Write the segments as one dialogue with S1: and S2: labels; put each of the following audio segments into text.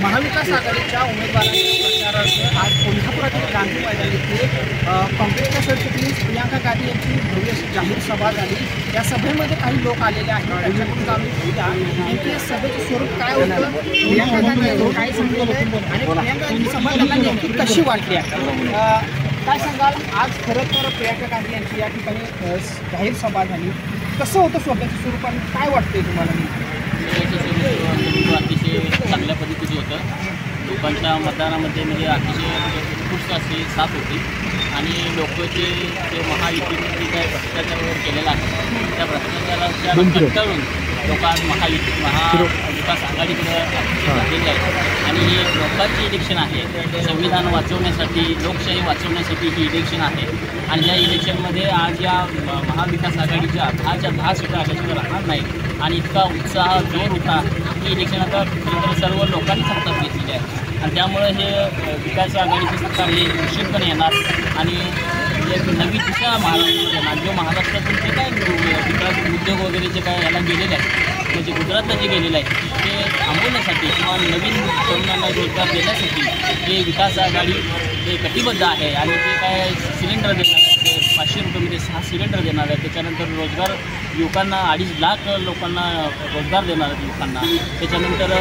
S1: महाविकास आघाडीच्या उमेदवारांच्या प्रचारार्थ आज कोल्हापुरातील गांधी मैदान येथे काँग्रेसच्या सरचिटणीस प्रियांका गांधी यांची भव्य जाहीर सभा झाली। या सभेमध्ये काही लोक आलेले आहेत, त्यांच्याकडून आम्ही बोलूया नेमके सभेचे स्वरूप काय होतं, प्रियांका गांधी यांनी काय सांगितलं आणि प्रियांका गांधी सभा त्यांना नेमकी कशी वाटली आहे, काय सांगाल? आज खरं तर प्रियांका गांधी यांची या ठिकाणी जाहीर सभा झाली, कसं होतं सभेचं स्वरूप आणि काय वाटतंय तुम्हाला?
S2: अतिशय चांगल्या पद्धतीचं होतं। लोकांच्या मतदानामध्ये म्हणजे अतिशय उत्कृष्ट अशी साथ होती आणि लोकांचे जे महायुतीने जे काही भ्रष्टाचार केलेला आहे त्या भ्रष्टाचाराच्या कंटाळून लोक आज महाविकास आघाडीकडे झालेले आहेत आणि लोकांची इलेक्शन आहे, संविधान वाचवण्यासाठी, लोकशाही वाचवण्यासाठी ही इलेक्शन आहे आणि या इलेक्शनमध्ये आज या महाविकास आघाडीच्या 10च्या 10 सीटा आघाडीवर राहणार नाही आणि इतका उत्साह जोर होता की इलेक्शन आता सर्व लोकांनी हातात घेतलेले आहे आणि त्यामुळे हे विकास आघाडीचे सरकार हे निश्चितपणे येणार आणि एक नवी दिशा महाराष्ट्रामध्ये येणार। जो महाराष्ट्रातून जे काय विकास उद्योग वगैरे जे काय याला गेलेले आहे म्हणजे गुजरातला जे गेलेलं आहे ते थांबवण्यासाठी किंवा नवीन तरुणांना रोजगार देण्यासाठी हे विकास आघाडी हे कटिबद्ध आहे आणि ते काय सिलेंडर देणार आहे, 500 रुपयामध्ये 6 सिलेंडर देणार आहे, त्याच्यानंतर रोजगार युवकांना 2.5 लाख लोकांना रोजगार देणार आहेत युवकांना, त्याच्यानंतर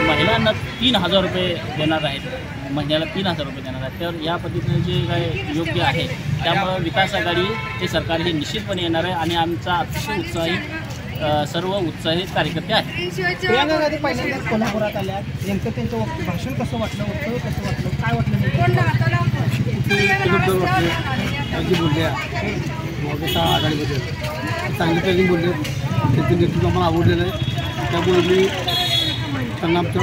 S2: महिलांना 3,000 रुपये देणार आहेत, महिन्याला 3,000 रुपये देणार आहेत। तर या पद्धतीने जे काय योग्य आहे त्यामुळे विकास आघाडी हे सरकार हे निश्चितपणे येणार आहे आणि आमचा अतिशय उत्साही सर्व उत्साहित कार्यकर्ते आहेत।
S1: प्रियांका गांधी पहिल्यांदाच कोल्हापुरात आल्या, नेमकं त्यांचं भाषण कसं वाटलं, वक्तव्य कसं वाटलं, काय वाटलं?
S3: बोलल्या महाविकास आघाडीबद्दल चांगली त्यांनी बोलले, त्यांचं नेतृत्व मला आवडलेलं आहे, त्यामुळे मी त्यांना आमच्या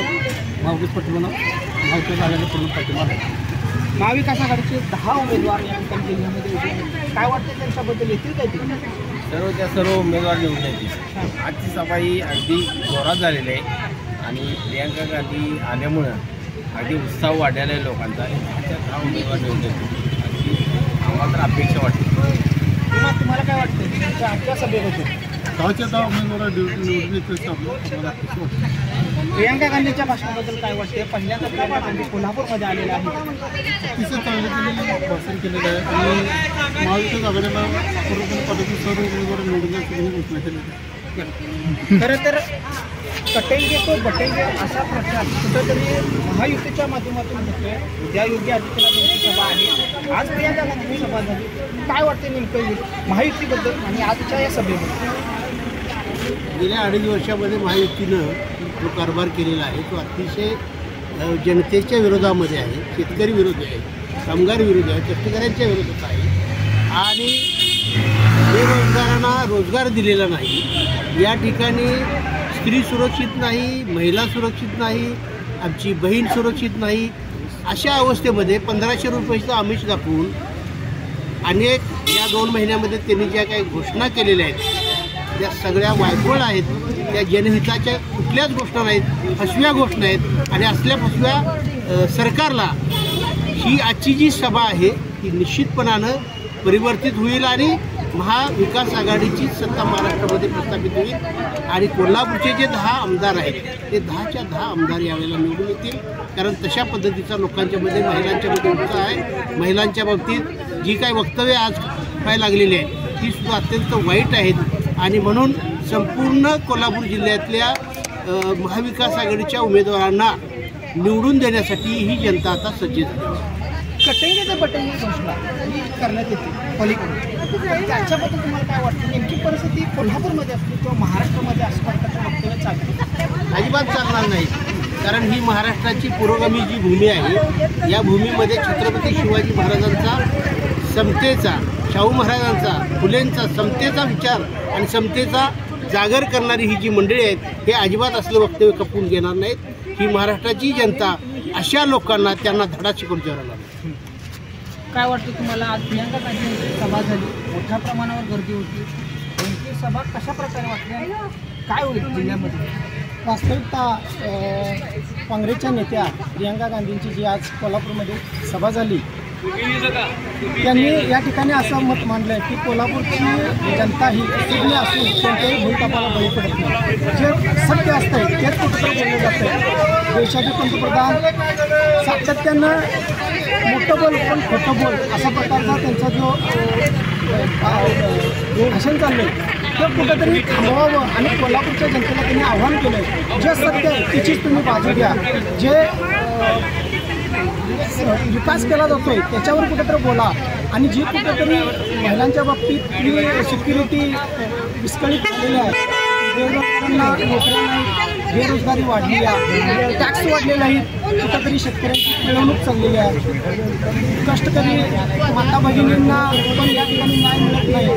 S3: महाविकास पाठिंबा महाविकास आघाडीला पूर्ण पाठिंबा आहे।
S1: महाविकास आघाडीचे 10 उमेदवार या ठिकाणी जिल्ह्यामध्ये होते, काय वाटतं त्यांच्याबद्दल येतील काय ते?
S4: सर्व उमेदवार निवडून येतील। आजची सभा ही अगदी जोरात झालेली आहे आणि प्रियांका गांधी आल्यामुळं अगदी उत्साह वाढलेला आहे लोकांचा। 10च्या 10 उमेदवार निवडून येतील अगदी आम्हाला तर अपेक्षा वाटते।
S1: तुम्हाला काय वाटतं आजच्या सभेबद्दल?
S3: 10च्या 10 उमेदवार निवडून येतील आम्हाला अपेक्षा वाटते।
S1: प्रियांका गांधीच्या भाषणाबद्दल काय वाटते? पहिल्यांदा प्रियांका गांधी कोल्हापूरमध्ये आलेला आहे,
S3: अतिशय चांगले भाषण केलेलं आहे आणि महाविकास आघाडीला पूर्णपणे पद्धती सर्व उमेदवार निवडण्याची घोषणा केलेली आहे।
S1: खरं तर कटेंगे तो बटेंगे असा प्रचार कुठंतरी महायुतीच्या माध्यमातून होतोय। उद्या योगी आदित्यनाथ यांची सभा आहे, आज प्रियांका गांधीची सभा झाली, काय वाटते नेमकं महायुतीबद्दल आणि आजच्या या सभेबद्दल?
S3: गेल्या 2.5 वर्षामध्ये महायुतीनं जो कारभार केलेला आहे तो अतिशय जनतेच्या विरोधामध्ये आहे, शेतकरी विरोधी आहे, कामगार विरोधी आहे, कष्टकऱ्यांच्या विरोधात आहे आणि बेरोजगारांना रोजगार दिलेला नाही। या ठिकाणी स्त्री सुरक्षित नाही, महिला सुरक्षित नाही, आमची बहीण सुरक्षित नाही, अशा अवस्थेमध्ये 1500 रुपयाचं आमिष दाखवून अनेक या 2 महिन्यामध्ये त्यांनी ज्या काही घोषणा केलेल्या आहेत त्या सगळ्या वायफळ आहेत, त्या जनहिताच्या कुठल्याच घोषणा नाहीत, फसव्या घोषणा आहेत आणि असल्या फसव्या सरकारला ही आजची जी सभा आहे ती निश्चितपणानं परिवर्तित होईल आणि महाविकास आघाडीची सत्ता महाराष्ट्रामध्ये प्रस्थापित होईल आणि कोल्हापूरचे जे 10 आमदार आहेत ते 10च्या 10 आमदार यावेळेला निवडून येतील, कारण तशा पद्धतीचा लोकांच्यामध्ये महिलांच्यामध्ये उत्साह आहे। महिलांच्या बाबतीत जी काही वक्तव्य आज व्हायला लागलेली आहेत ती सुद्धा अत्यंत वाईट आहेत आणि म्हणून संपूर्ण कोल्हापूर जिल्ह्यातल्या महाविकास आघाडीच्या उमेदवारांना निवडून देण्यासाठी ही जनता आता सज्ज झाली।
S1: कटेंगे ते बटेंगे घोषणा ही करण्यात येते पलीकडून, त्याच्याबद्दल तुम्हाला काय वाटतं? नेमकी परिस्थिती कोल्हापूरमध्ये असते किंवा महाराष्ट्रामध्ये असं वाटतं वक्तव्य चालतं?
S3: अजिबात चालणार नाही, कारण ही महाराष्ट्राची पुरोगामी जी भूमी आहे या भूमीमध्ये छत्रपती शिवाजी महाराजांचा समतेचा, शाहू महाराजांचा, फुलेंचा समतेचा विचार आणि समतेचा जागर करणारी ही जी मंडळी आहेत हे अजिबात असलं वक्तव्य खपवून घेणार नाहीत। ही महाराष्ट्राची जनता अशा लोकांना त्यांना धडा शिकवून ठेवणार।
S1: काय वाटतं तुम्हाला? आज प्रियांका गांधींची सभा झाली, मोठ्या प्रमाणावर गर्दी होती, त्यांची सभा कशा प्रकारे वाटली, काय होईल जिल्ह्यामध्ये?
S5: वास्तविकता काँग्रेसच्या नेत्या प्रियांका गांधींची जी आज कोल्हापूरमध्ये सभा झाली त्यांनी या ठिकाणी असं मत मांडलं की कोल्हापूरची जनता ही सुज्ञ असून कोणत्याही भूलथापाला बळी पडत नाही, जे सत्य असतं तेच कुठेतरी बोललं जातं। देशाचे पंतप्रधान सातत्यानं मोठं बोल पण खोटं बोल अशा प्रकारचा त्यांचा जो भाषण चाललं आहे ते कुठंतरी थांबवावं आणि कोल्हापूरच्या जनतेला त्यांनी आव्हान केलं आहे, जे सत्य आहे त्याचीच तुम्ही बाजू घ्या, जे विकास केला जातोय त्याच्यावर कुठेतरी बोला आणि जी कुठेतरी महिलांच्या बाबतीत सिक्युरिटी विस्कळीत झालेली आहे, बेरोजगारांना नोकऱ्या नाहीत, बेरोजगारी वाढली आहे, टॅक्स वाढलेले आहेत, कुठंतरी शेतकऱ्यांची पिळवणूक चाललेली आहे, कष्टकरी माता भगिनींना पण या ठिकाणी न्याय मिळत नाही,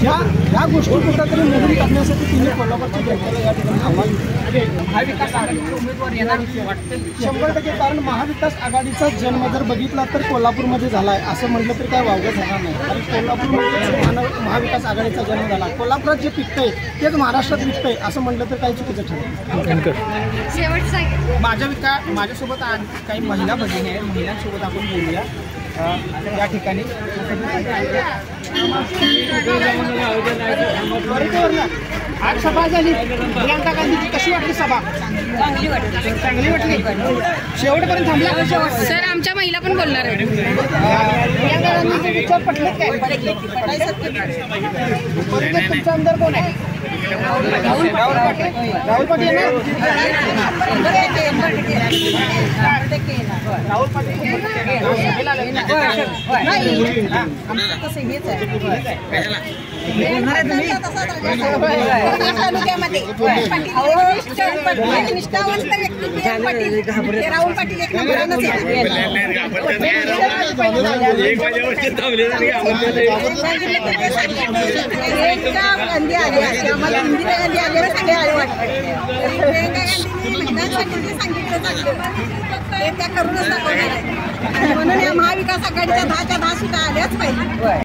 S5: ह्या गोष्टी कुठंतरी मोडून करण्यासाठी तिने कोल्हापूरच्या जनतेला या ठिकाणी आव्हान दिलं.
S1: महाविकास आघाडीचे उमेदवार येणार वाटतं
S5: 100%. कारण महाविकास आघाडीचा जन्म जर बघितला तर कोल्हापूरमध्ये झाला आहे असं म्हटलं तरी काय वावगं जाणार नाही. कारण कोल्हापूरमध्ये महाविकास आघाडीचा जन्म झाला, कोल्हापुरात जे पिकतंय तेच महाराष्ट्रात विकतंय असं म्हटलं तर काही चुकीचं ठरेल.
S1: माझ्यासोबत काही महिला भगिनी आहेत, महिलांसोबत आपण बोलूया. या ठिकाणी आज सभा झाली, प्रियांका गांधीची कशी वाटली सभा? चांगली वाटली. शेवटपर्यंत थांबला
S6: सर, आमच्या महिला पण बोलणार आहेत.
S1: प्रियांका गांधीचे विचार पटले काय? तुमचा आमदार कोण आहे? राहुल पाटील येणार? राहुल पाटील
S6: तालुक्यामध्ये निष्ठावंत व्यक्ती राहुल पाटील एक नंबरानंच गांधी आले, आम्हाला इंदिरा गांधी आले सगळे आले वाटतं. प्रियंका गांधींनी महिलांसाठी जे सांगितलं ते त्या करूनच दाखवणार आहे. म्हणून या महाविकास आघाडीच्या 10च्या 10 सीटा आल्याच पाहिजे.